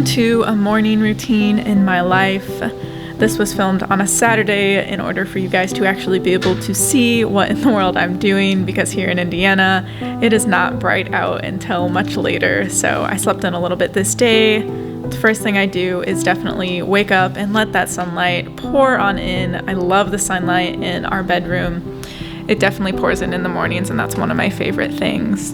to a morning routine in my life. This was filmed on a Saturday in order for you guys to actually be able to see what in the world I'm doing, because here in Indiana, it is not bright out until much later. So I slept in a little bit this day. The first thing I do is definitely wake up and let that sunlight pour on in. I love the sunlight in our bedroom. It definitely pours in the mornings, and that's one of my favorite things.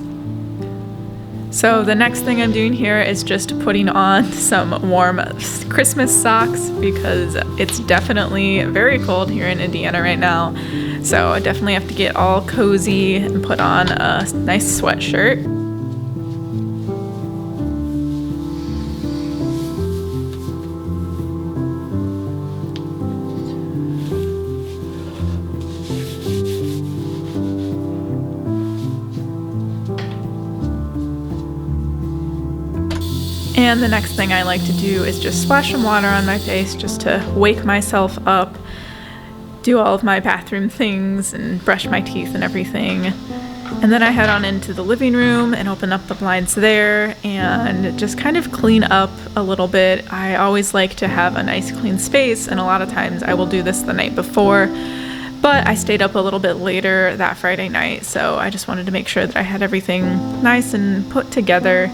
So the next thing I'm doing here is just putting on some warm Christmas socks, because it's definitely very cold here in Indiana right now. So I definitely have to get all cozy and put on a nice sweatshirt. And the next thing I like to do is just splash some water on my face just to wake myself up, do all of my bathroom things and brush my teeth and everything. And then I head on into the living room and open up the blinds there and just kind of clean up a little bit. I always like to have a nice clean space, and a lot of times I will do this the night before, but I stayed up a little bit later that Friday night, so I just wanted to make sure that I had everything nice and put together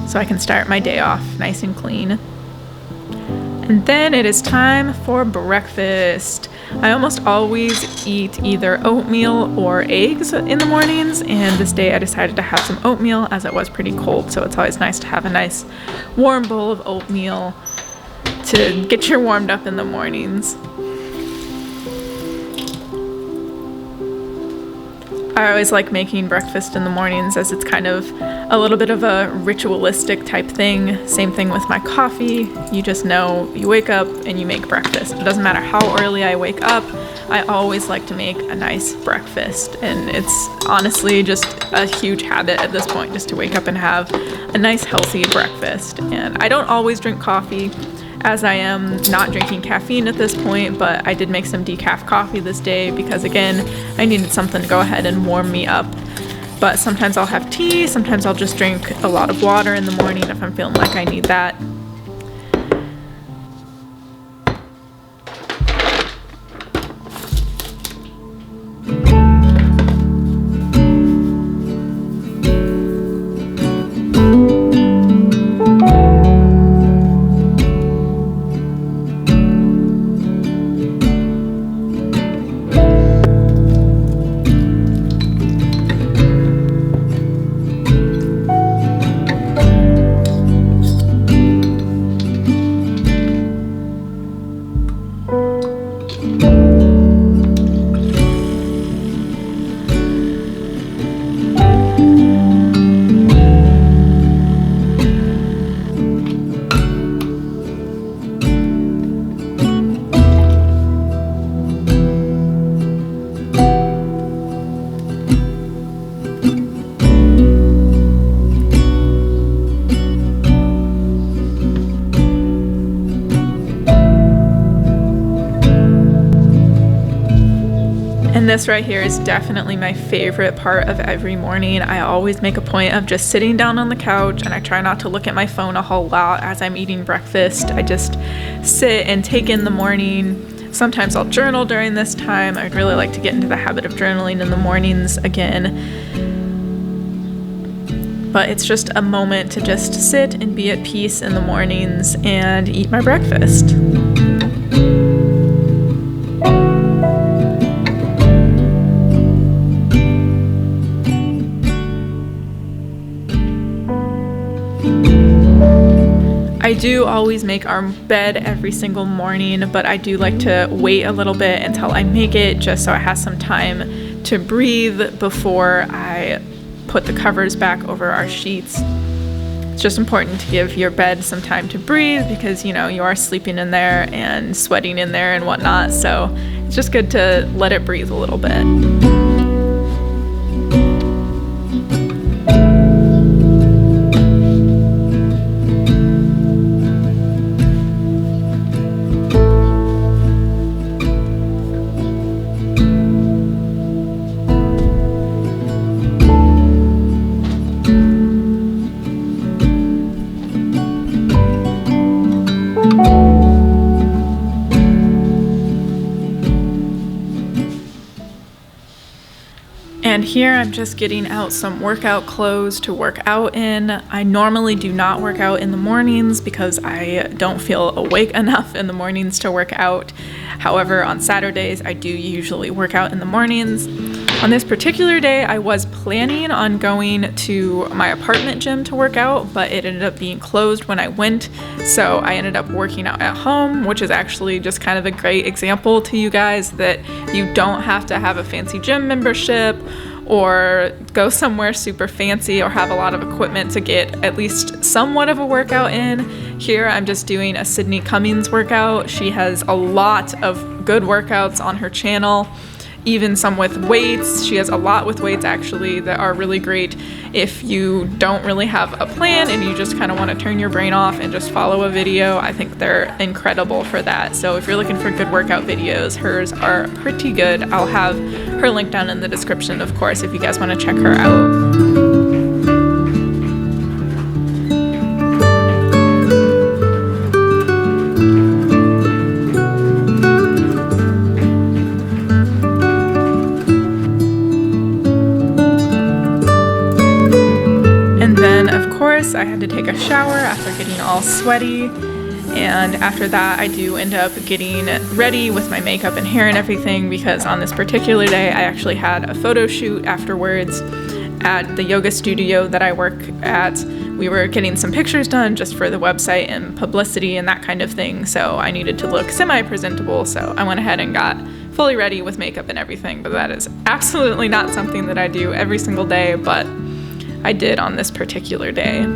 so I can start my day off nice and clean. And then it is time for breakfast. I almost always eat either oatmeal or eggs in the mornings, and this day I decided to have some oatmeal as it was pretty cold, so it's always nice to have a nice warm bowl of oatmeal to get you warmed up in the mornings. I always like making breakfast in the mornings, as it's kind of a little bit of a ritualistic type thing. Same thing with my coffee. You just know you wake up and you make breakfast. It doesn't matter how early I wake up, I always like to make a nice breakfast. And it's honestly just a huge habit at this point, just to wake up and have a nice healthy breakfast. And I don't always drink coffee, as I am not drinking caffeine at this point, but I did make some decaf coffee this day because, again, I needed something to go ahead and warm me up. But sometimes I'll have tea, sometimes I'll just drink a lot of water in the morning if I'm feeling like I need that. And this right here is definitely my favorite part of every morning. I always make a point of just sitting down on the couch, and I try not to look at my phone a whole lot as I'm eating breakfast. I just sit and take in the morning. Sometimes I'll journal during this time. I'd really like to get into the habit of journaling in the mornings again. But it's just a moment to just sit and be at peace in the mornings and eat my breakfast. I do always make our bed every single morning, but I do like to wait a little bit until I make it, just so I have some time to breathe before I put the covers back over our sheets. It's just important to give your bed some time to breathe, because you are sleeping in there and sweating in there and whatnot, so it's just good to let it breathe a little bit. And here I'm just getting out some workout clothes to work out in. I normally do not work out in the mornings because I don't feel awake enough in the mornings to work out. However, on Saturdays, I do usually work out in the mornings. On this particular day, I was planning on going to my apartment gym to work out, but it ended up being closed when I went. So I ended up working out at home, which is actually just kind of a great example to you guys that you don't have to have a fancy gym membership or go somewhere super fancy or have a lot of equipment to get at least somewhat of a workout in. Here I'm just doing a Sydney Cummings workout. She has a lot of good workouts on her channel, even some with weights. She has a lot with weights actually that are really great if you don't really have a plan and you just kind of want to turn your brain off and just follow a video. I think they're incredible for that. So if you're looking for good workout videos, hers are pretty good. I'll have her link down in the description, of course, if you guys want to check her out. I had to take a shower after getting all sweaty, and after that I do end up getting ready with my makeup and hair and everything, because on this particular day I actually had a photo shoot afterwards at the yoga studio that I work at. We were getting some pictures done just for the website and publicity and that kind of thing, so I needed to look semi-presentable, so I went ahead and got fully ready with makeup and everything. But that is absolutely not something that I do every single day, but I did on this particular day.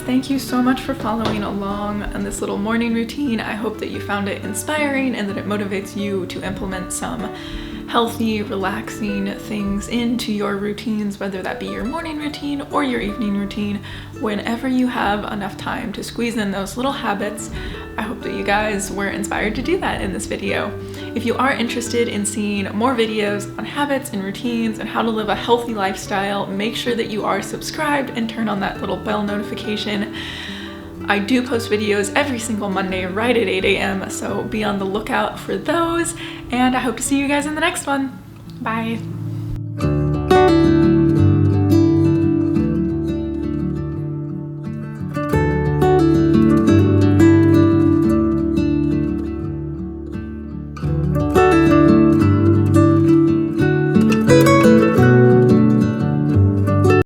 Thank you so much for following along on this little morning routine. I hope that you found it inspiring and that it motivates you to implement some healthy, relaxing things into your routines, whether that be your morning routine or your evening routine, whenever you have enough time to squeeze in those little habits. I hope that you guys were inspired to do that in this video. If you are interested in seeing more videos on habits and routines and how to live a healthy lifestyle, make sure that you are subscribed and turn on that little bell notification. I do post videos every single Monday right at 8 a.m. so be on the lookout for those, and I hope to see you guys in the next one. Bye.